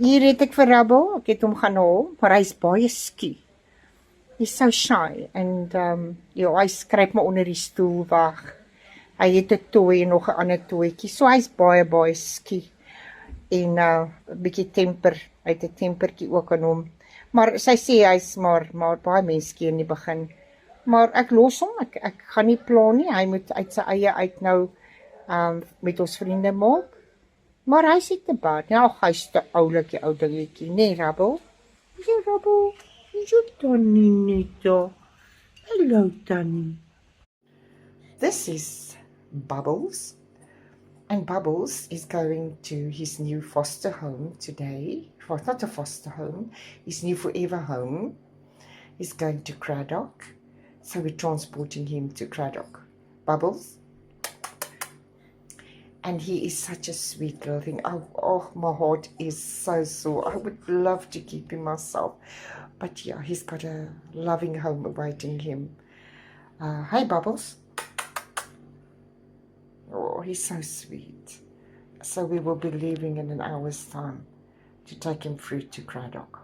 Hier het ek vir Rabbo, ek het hom gaan haal, maar hy's baie skie. He's so shy and ja, hy skryp maar onder die stoel weg. Hy het 'n toy en nog 'n ander toetjie. So hy's baie skie. En 'n bietjie temper. Hy het 'n tempertjie ook aan hom. Maar sy sê hy's maar baie menskie in die begin. Maar ek los hom. Ek gaan nie pla nie. Hy moet uit sy eie uit nou met ons vriende maak. Maar hy's nie te bad. Nou hy's te oulik, die ou dingetjie, nee, Rabbo. Ja, Rabbo. Jy Tannie Nita. Hello, Tannie. This is Bubbles. And Bubbles is going to his new foster home today. Well, not a foster home, his new forever home. He's going to Cradock. So we're transporting him to Cradock. Bubbles. And he is such a sweet little thing. Oh, my heart is so sore. I would love to keep him myself. But yeah, he's got a loving home awaiting him. Hey, Bubbles. Oh, he's so sweet. So we will be leaving in an hour's time to take him through to Cradock.